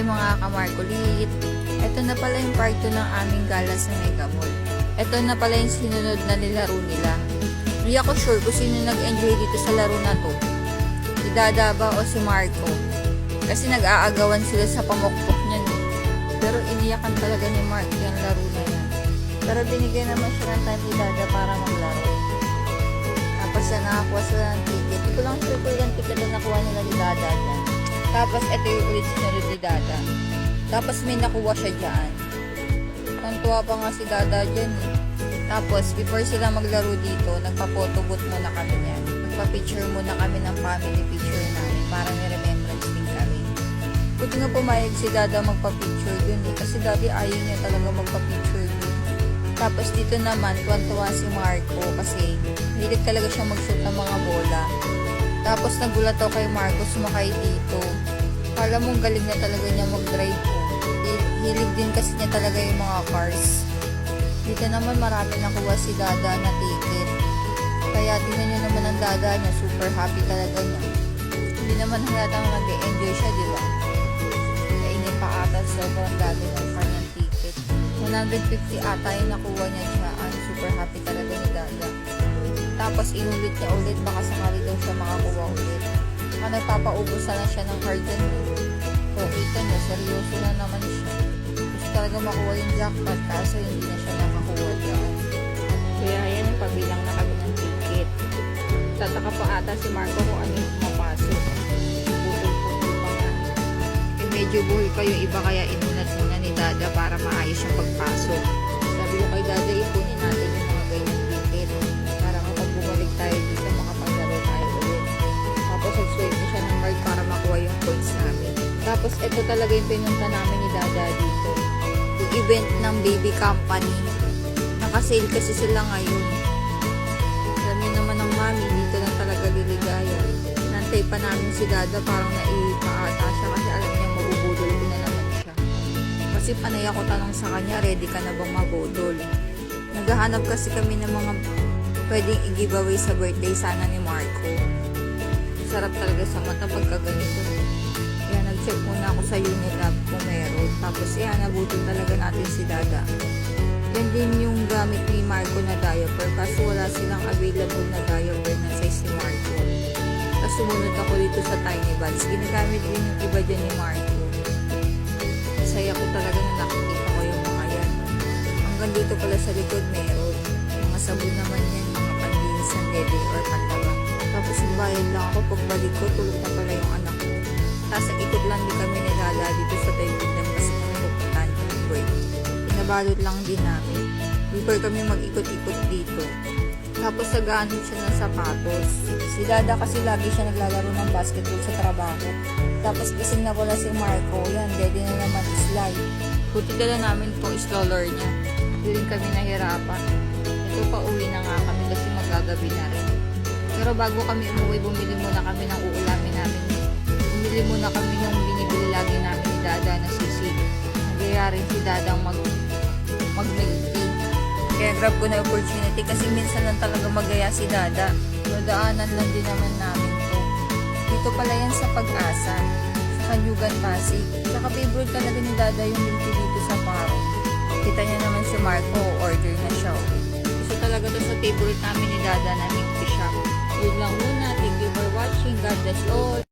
mga kamarkulit. Ito na pala yung part 2 ng aming gala sa Mega Mall. Ito na pala yung sinunod na nilaro nila. Hindi ako sure kung sino nag-enjoy dito sa laro na to. Si Dada ba o si Marco? Kasi nag-aagawan sila sa pamukpok niyan. Pero iniyakan talaga ni Mark yung laro na yan. Pero binigyan naman siya ng time ni Dada para maglaro. Tapos nakakuha sila ng ticket. Hindi ko lang sure kung ilang ticket na nakuha nila ni Dada dyan. Tapos ito yung ulit sinunod ni Dada. Tapos may nakuha siya dyan. Kantuwa pa nga si Dada dyan eh. Tapos before sila maglaro dito, nagpa-photobooth muna kami yan. Nagpa-picture muna kami ng family picture namin para may remembrance din kami. Buti nga pumayag si Dada magpa-picture dun eh. Kasi dati ayaw niya talaga magpa-picture dun. Tapos dito naman, tuwan-tuwa si Marco kasi hilig talaga siya mag-shoot ng mga bola. Tapos nagulat ako kay Marco sumakay dito. Kala mong galing na talaga niya mag-drive po. Hilig din kasi niya talaga yung mga cars. Dito naman marami nakuha si Dada na ticket. Kaya tingnan nyo naman ang Dada niya, super happy talaga niya. Hindi naman halatang nag-enjoy siya, di ba? Kainin pa ata sobrang dami ng kanyang ticket. 150 ata yung nakuha niya siya. Super happy talaga ni Dada. Tapos inulit niya ulit, baka sakali daw siya makakuha ulit. Nagpapaubos na siya ng card dyan. So, kita niya, seryoso na naman siya. Gusto talaga makuha yung jackpot, kaso hindi na siya nakakuha dyan. Kaya yan, pabilang na kami ng ticket. Tataka pa ata si Marco kung ano yung pumapasok. Putol-putol pa nga. Eh, medyo buhay pa yung iba, kaya inunat muna ni Dada para maayos yung pagpasok. Sabi ko kay Dada, ipunin natin yung mga ganyan ticket. Para kapag bumalik tayo dito, makapaglaro tayo ulit. Tapos nag-swipe siya ng card para makuha yung points namin. Tapos ito talaga yung pinunta namin ni Dada dito. Yung event ng baby company. Nakasale kasi sila ngayon. Alam niyo naman ng mami, dito lang talaga liligaya. Nantay pa namin si Dada, parang naipaata siya kasi alam niya mabubudol ko na naman siya. Kasi panay ako tanong sa kanya, ready ka na bang mabudol? Naghahanap kasi kami ng mga pwedeng i-giveaway sa birthday sana ni Marco. Sarap talaga sa mata pagka ganito. Kaya nag-check muna ako sa Unilab kung meron. Tapos yan, nabutin talaga natin si Dada. Yan din yung gamit ni Marco na diaper. Kaso wala silang available na diaper na size ni Marco. Tapos sumunod ako dito sa Tiny Buds. Ginagamit din yung iba dyan ni Marco. Masaya ko talaga na nakikita ko yung mga yan. Hanggang dito pala sa likod meron. Mga sabon naman yan, mga panlinis ng dede or pantaba. Tapos bayad lang ako, pagbalik ko, tulog na pala yung anak ko. Tapos ikot lang din kami ni Dada dito sa David ng kasi kami pupuntahan ng break. Pinabalot lang din namin. Before kami mag-ikot-ikot dito. Tapos naghahanap siya ng sapatos. Si Dada kasi lagi siya naglalaro ng basketball sa trabaho. Tapos kasi nawala si Marco, yan, ready na naman slide. Buti dala namin itong stroller niya. Hindi rin kami nahirapan. Ito pa uwi na nga kami kasi magagabi na rin. Pero bago kami umuwi, bumili muna kami ng uulamin namin. Bumili muna kami ng binibili lagi namin ni Dada na sisig. Nagyaya rin si Dada mag-milk tea. Kaya grab ko na opportunity kasi minsan lang talaga magaya si Dada. So daanan lang din naman namin to. Dito pala yan sa Pag-asa, sa Kanyugan, Pasig. Saka favorite talaga ni Dada yung milk tea dito sa Paro. Kita niya naman si Marco, order na siya. Gusto talaga to sa favorite namin ni Dada na milk tea shop. Yun lang muna. Thank you for watching. God bless all.